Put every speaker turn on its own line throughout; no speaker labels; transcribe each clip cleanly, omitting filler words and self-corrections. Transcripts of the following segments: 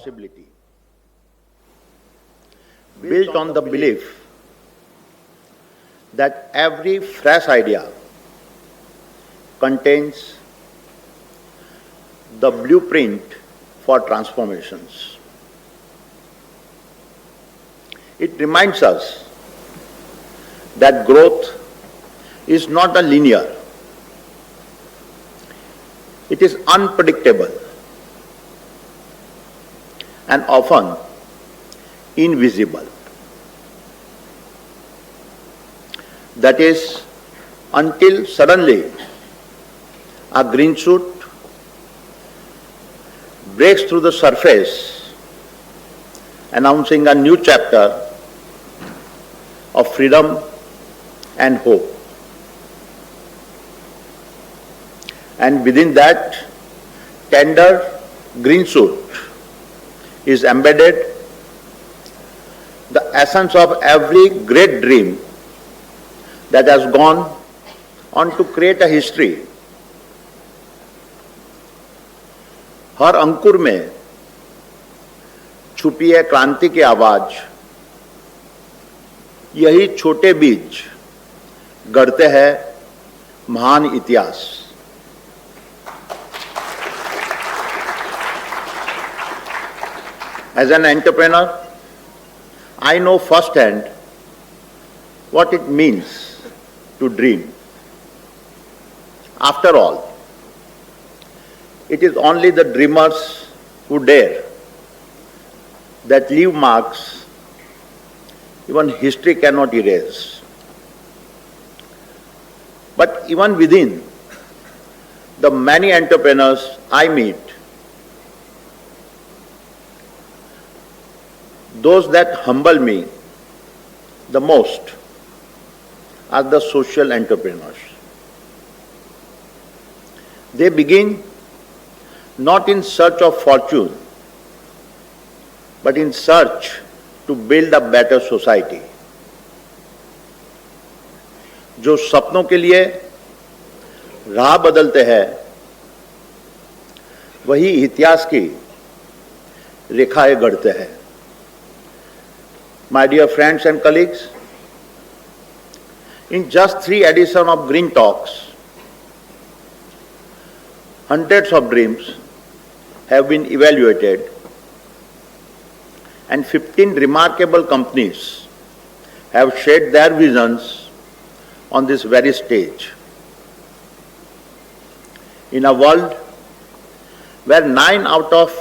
Possibility, built on the belief that every fresh idea contains the blueprint for transformations. It reminds us that growth is not a linear, it is unpredictable and often invisible. That is, until suddenly a green shoot breaks through the surface, announcing a new chapter of freedom and hope. And within that tender green shoot is embedded the essence of every great dream that has gone on to create a history. हर अंकुर में छुपी है क्रांति की आवाज, यही छोटे बीज गढ़ते हैं महान इतिहास. As an entrepreneur, I know firsthand what it means to dream. After all, it is only the dreamers who dare that leave marks even history cannot erase. But even within the many entrepreneurs I meet, those that humble me the most are the social entrepreneurs. They begin not in search of fortune, but in search to build a better society. जो सपनों के लिए राह बदलते हैं, वही इतिहास की रेखाएं गढ़ते हैं. My dear friends and colleagues, in just 3 editions of Green Talks, hundreds of dreams have been evaluated and 15 remarkable companies have shared their visions on this very stage. In a world where 9 out of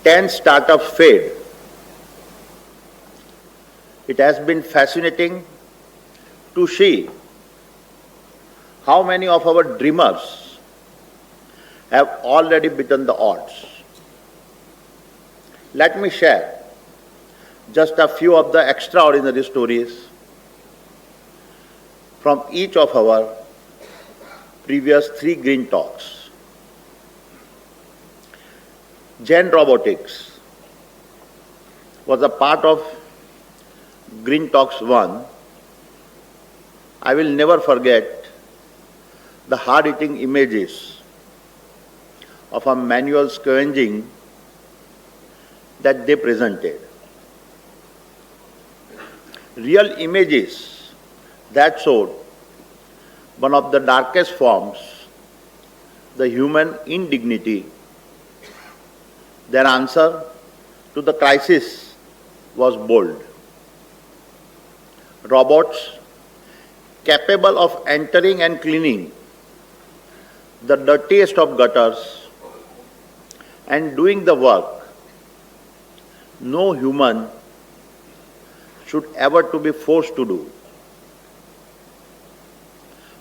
10 startups failed, it has been fascinating to see how many of our dreamers have already beaten the odds. Let me share just a few of the extraordinary stories from each of our previous 3 Green Talks. Zen Robotics was a part of Green Talks 1. I will never forget the hard-hitting images of a manual scavenging that they presented. Real images that showed one of the darkest forms, the human indignity. Their answer to the crisis was bold. Robots capable of entering and cleaning the dirtiest of gutters and doing the work no human should ever to be forced to do.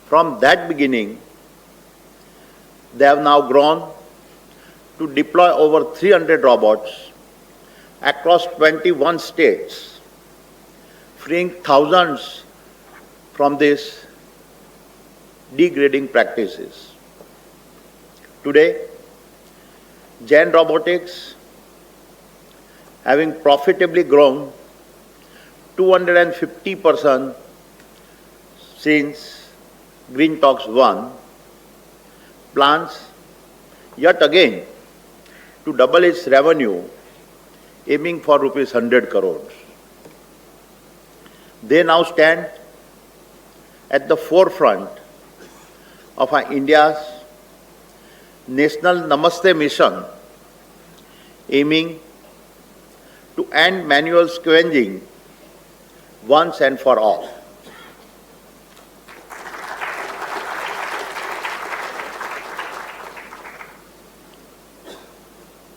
From that beginning, they have now grown to deploy over 300 robots across 21 states, freeing thousands from these degrading practices. Today, Zen Robotics, having profitably grown 250% since Green Talks 1, plans yet again to double its revenue aiming for rupees 100 crores. They now stand at the forefront of our India's National Namaste Mission, aiming to end manual scavenging once and for all.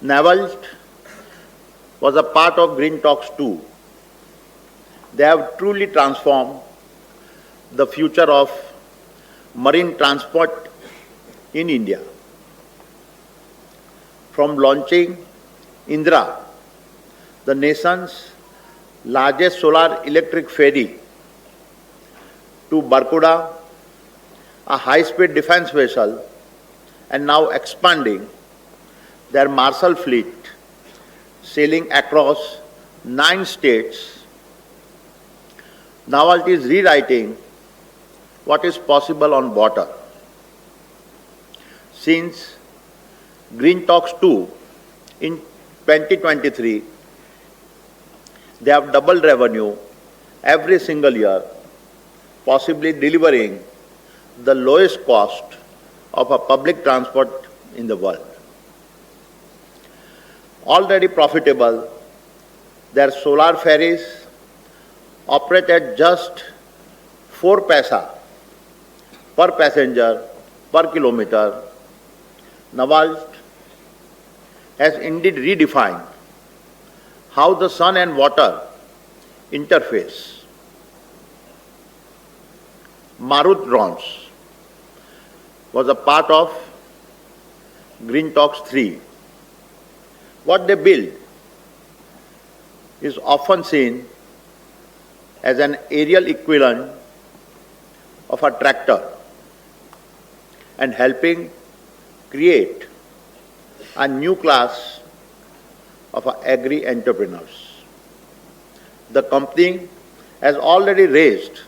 NAVALT was a part of Green Talks too. They have truly transformed the future of marine transport in India. From launching Indra, the nation's largest solar electric ferry, to Barkuda, a high-speed defense vessel, and now expanding their Marshall fleet, sailing across 9 states. NAVALT is rewriting what is possible on water. Since Green Talks 2 in 2023, they have doubled revenue every single year, possibly delivering the lowest cost of a public transport in the world. Already profitable, their solar ferries operate at just 4 paisa per passenger per kilometer. NAVALT has indeed redefined how the sun and water interface. Marut drones was a part of Green Talks 3. What they build is often seen as an aerial equivalent of a tractor and helping create a new class of agri-entrepreneurs. The company has already raised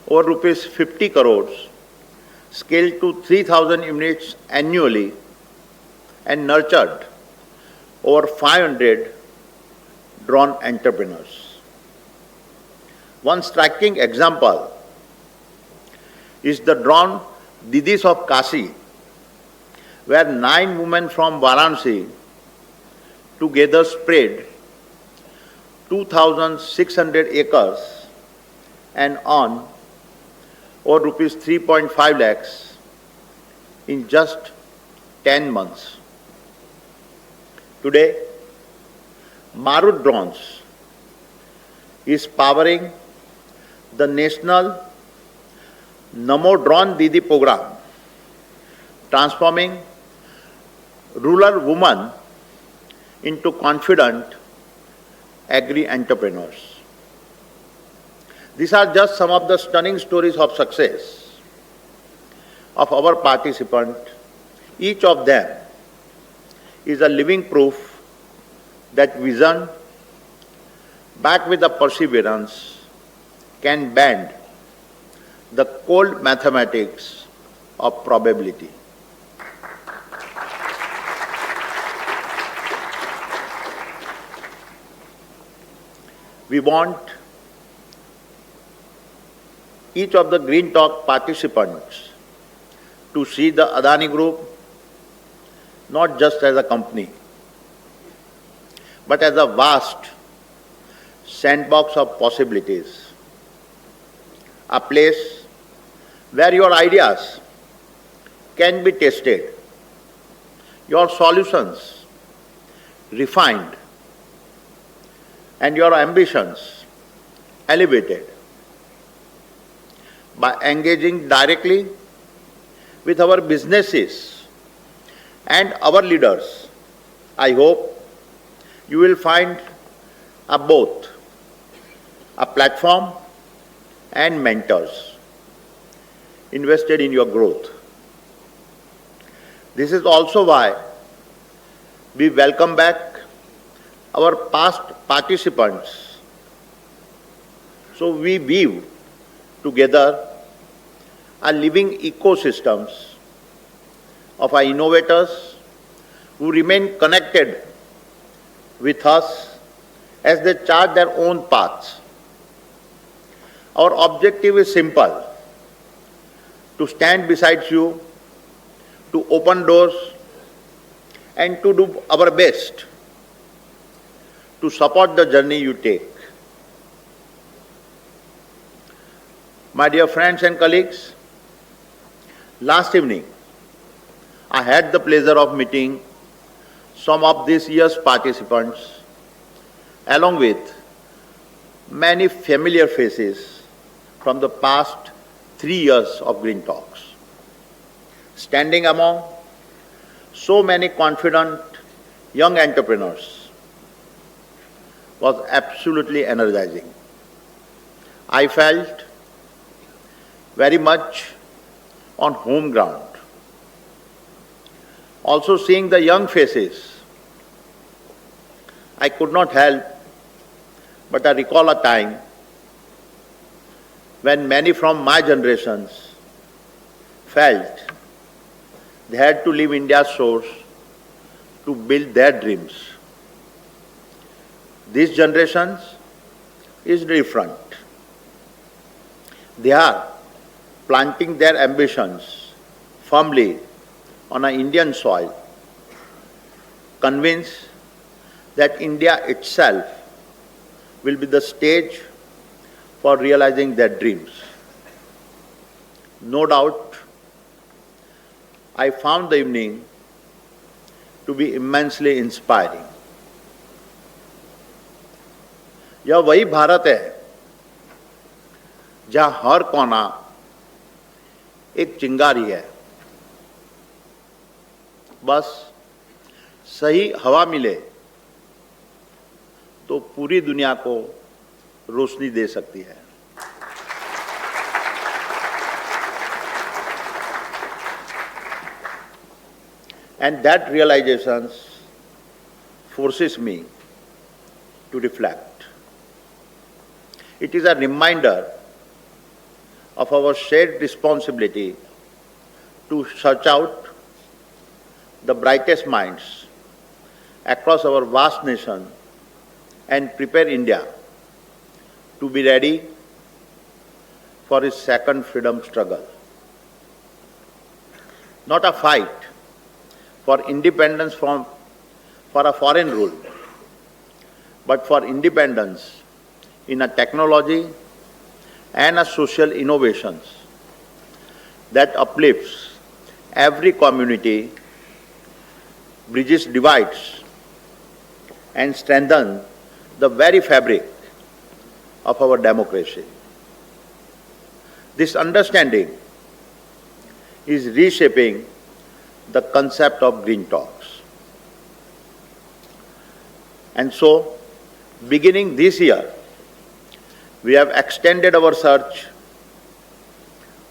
over rupees 50 crores, scaled to 3,000 units annually, and nurtured over 500 drone entrepreneurs. One striking example is the drone Didis of Kashi, where 9 women from Varanasi together spread 2,600 acres and earned over rupees 3.5 lakhs in just 10 months. Today, Marut Drones is powering the national Namo Drone Didi program, transforming rural women into confident agri-entrepreneurs. These are just some of the stunning stories of success of our participants. Each of them is a living proof that vision, backed with the perseverance, can bend the cold mathematics of probability. We want each of the Green Talk participants to see the Adani Group not just as a company, but as a vast sandbox of possibilities, a place where your ideas can be tested, your solutions refined, and your ambitions elevated. By engaging directly with our businesses and our leaders, I hope you will find both a platform and mentors invested in your growth. This is also why we welcome back our past participants. So we weave together a living ecosystems of our innovators who remain connected with us as they chart their own paths. Our objective is simple: to stand beside you, to open doors, and to do our best to support the journey you take. My dear friends and colleagues, last evening I had the pleasure of meeting some of this year's participants, along with many familiar faces from the past 3 years of Green Talks. Standing among so many confident young entrepreneurs was absolutely energizing. I felt very much on home ground. Also seeing the young faces, I could not help but I recall a time when many from my generations felt they had to leave India's shores to build their dreams. This generation is different. They are planting their ambitions firmly on an Indian soil, convinced that India itself will be the stage for realizing their dreams. No doubt, I found the evening to be immensely inspiring. यह वही भारत है जहां हर कोना एक चिंगारी है। बस सही हवा मिले तो पूरी दुनिया को रोशनी दे सकती है। And that realization forces me to reflect. It is a reminder of our shared responsibility to search out the brightest minds across our vast nation and prepare India to be ready for its second freedom struggle. Not a fight for independence for a foreign rule, but for independence in a technology and a social innovations that uplifts every community, bridges divides, and strengthens the very fabric of our democracy. This understanding is reshaping the concept of Green Talks. And so, beginning this year, we have extended our search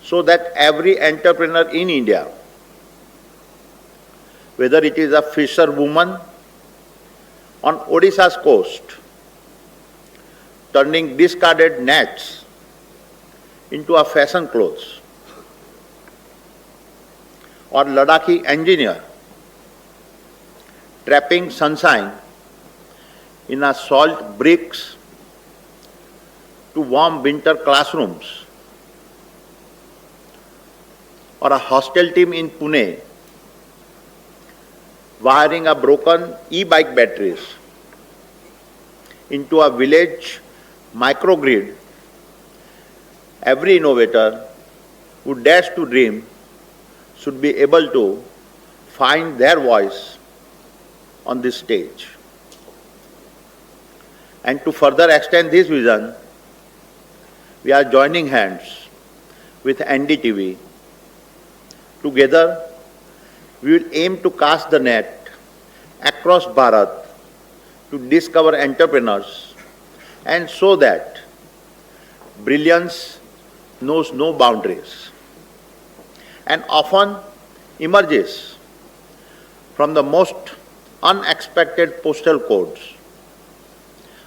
so that every entrepreneur in India, whether it is a fisherwoman on Odisha's coast, turning discarded nets into a fashion clothes, or Ladakhi engineer trapping sunshine in a salt bricks to warm winter classrooms, or a hostel team in Pune wiring a broken e-bike batteries into a village microgrid. Every innovator who dares to dream should be able to find their voice on this stage. And to further extend this vision, we are joining hands with NDTV. Together, we will aim to cast the net across Bharat to discover entrepreneurs and show that brilliance knows no boundaries and often emerges from the most unexpected postal codes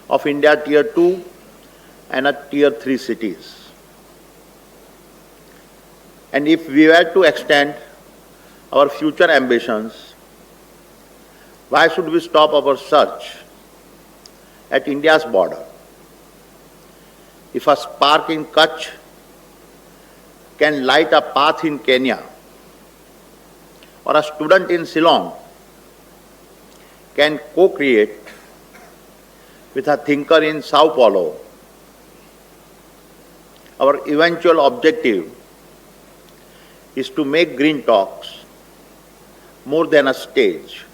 of India Tier 2 and Tier 3 cities. And if we were to extend our future ambitions, why should we stop our search at India's border. If a spark in Kutch can light a path in Kenya, or a student in Ceylon can co-create with a thinker in Sao Paulo, our eventual objective is to make Green Talks more than a stage.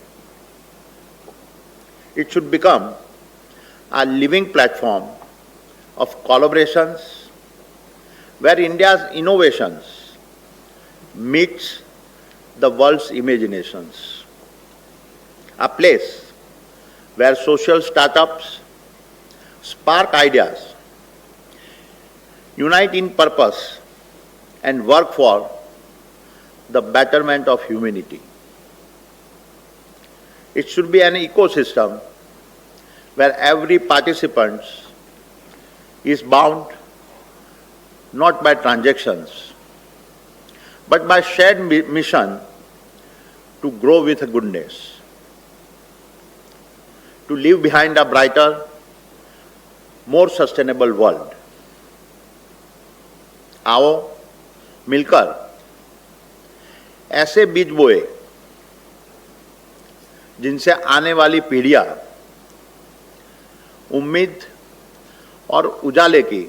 It should become a living platform of collaborations where India's innovations meets the world's imaginations. A place where social startups spark ideas, unite in purpose, and work for the betterment of humanity. It should be an ecosystem where every participant is bound not by transactions, but by shared mission to grow with goodness, to leave behind a brighter, more sustainable world. आओ मिलकर ऐसे बीज बोए जिनसे आने वाली पीढ़ियां उम्मीद और उजाले की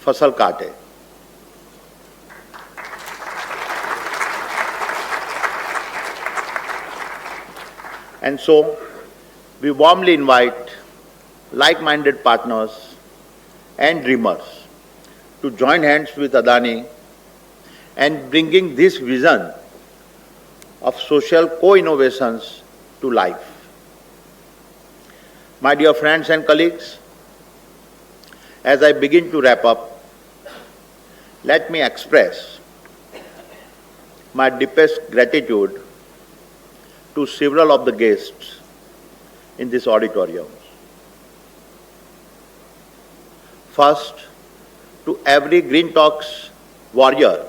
फसल काटे। And so, we warmly invite like-minded partners and dreamers to join hands with Adani and bringing this vision of social co-innovations to life. My dear friends and colleagues, as I begin to wrap up, let me express my deepest gratitude to several of the guests in this auditorium. First, to every Green Talks warrior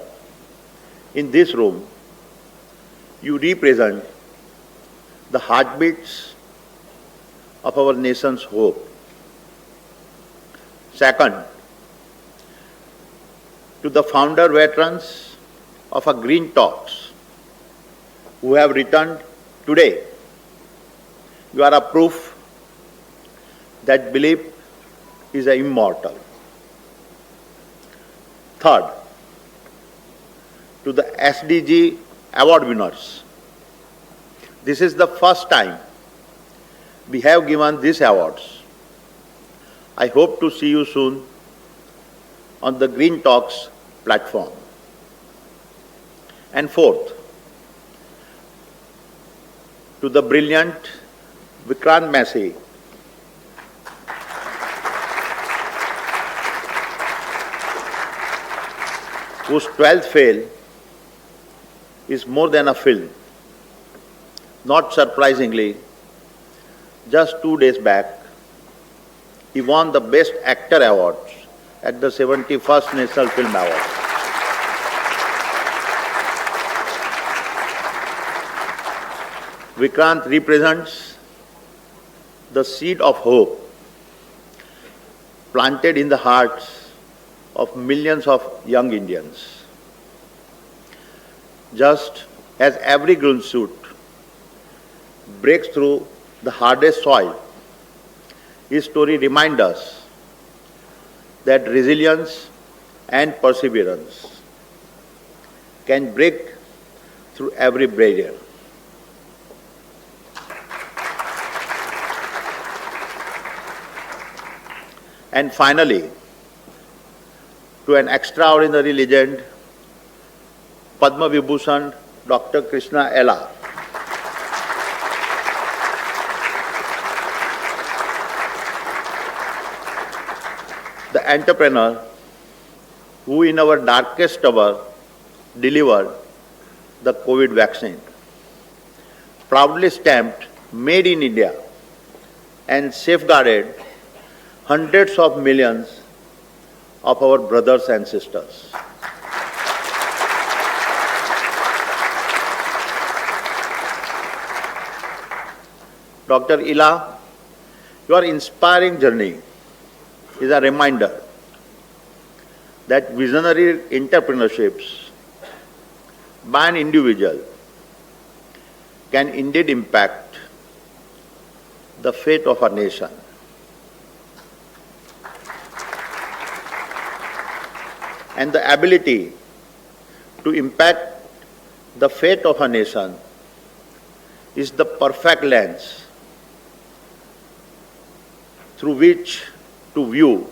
in this room, you represent the heartbeats of our nation's hope. Second, to the founder veterans of our Green Talks who have returned today, you are a proof that belief is immortal. Third, to the SDG award winners, this is the first time we have given these awards. I hope to see you soon on the Green Talks platform. And fourth, to the brilliant Vikrant Massey, whose 12th fail is more than a film. Not surprisingly, just 2 days back, he won the Best Actor Award at the 71st National Film Awards. Vikrant represents the seed of hope planted in the hearts of millions of young Indians. Just as every green shoot breaks through the hardest soil, his story reminds us that resilience and perseverance can break through every barrier. And finally, to an extraordinary legend, Padma Vibhushan, Dr. Krishna Ella. The entrepreneur who in our darkest hour delivered the COVID vaccine, proudly stamped Made in India and safeguarded hundreds of millions of our brothers and sisters. Dr. Ella Your inspiring journey is a reminder that visionary entrepreneurships by an individual can indeed impact the fate of a nation. And the ability to impact the fate of a nation is the perfect lens through which to view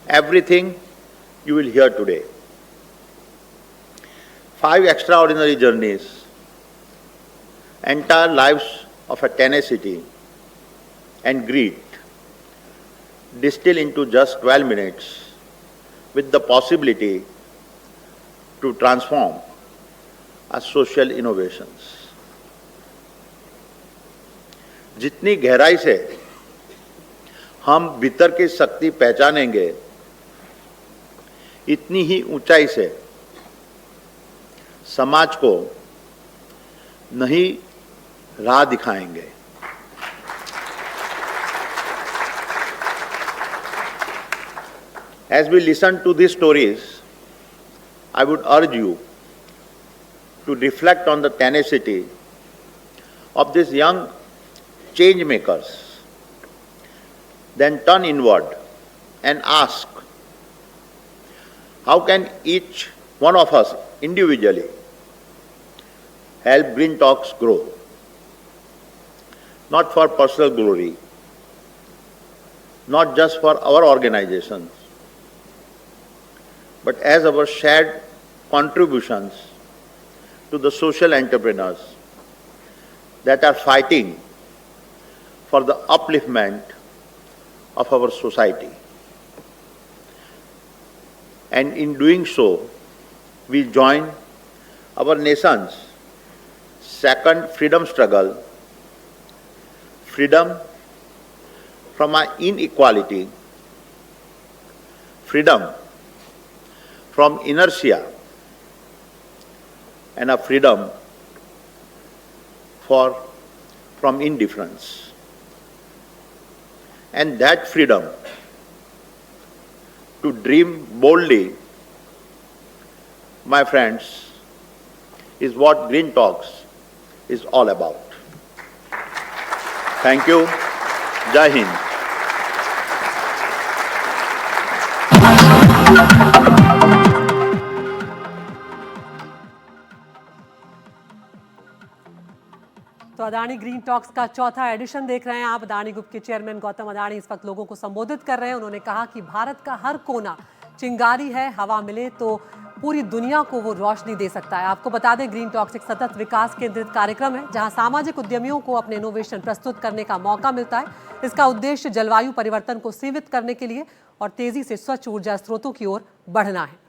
everything you will hear today. 5 extraordinary journeys, entire lives of a tenacity and greed, distilled into just 12 minutes with the possibility to transform as social innovations. जितनी गहराई से हम भीतर की शक्ति पहचानेंगे, इतनी ही ऊंचाई से समाज को नई राह दिखाएंगे. As we listen to these stories, I would urge you to reflect on the tenacity of these young change makers, then turn inward and ask, how can each one of us individually help Green Talks grow? Not for personal glory, not just for our organizations, but as our shared contributions to the social entrepreneurs that are fighting for the upliftment of our society. And in doing so, we join our nation's second freedom struggle, freedom from our inequality, freedom from inertia, and a freedom from indifference. And that freedom to dream boldly, my friends, is what Green Talks is all about. Thank you. Jai Hind.
तो Adani green talks का चौथा addition देख रहे हैं आप. Adani group के chairman Gautam Adani इस वक्त लोगों को संबोधित कर रहे हैं. उन्होंने कहा कि भारत का हर कोना चिंगारी है, हवा मिले तो पूरी दुनिया को वो रोशनी दे सकता है. आपको बता दें, ग्रीन टॉक्स एक सतत विकास केंद्रित कार्यक्रम है जहां सामाजिक उद्यमियों को अपने इनोवेशन प्रस्तुत करने का मौका मिलता है. इसका उद्देश्य जलवायु परिवर्तन को सीमित करने के लिए और तेजी से स्वच्छ ऊर्जा स्रोतों की ओर बढ़ना है.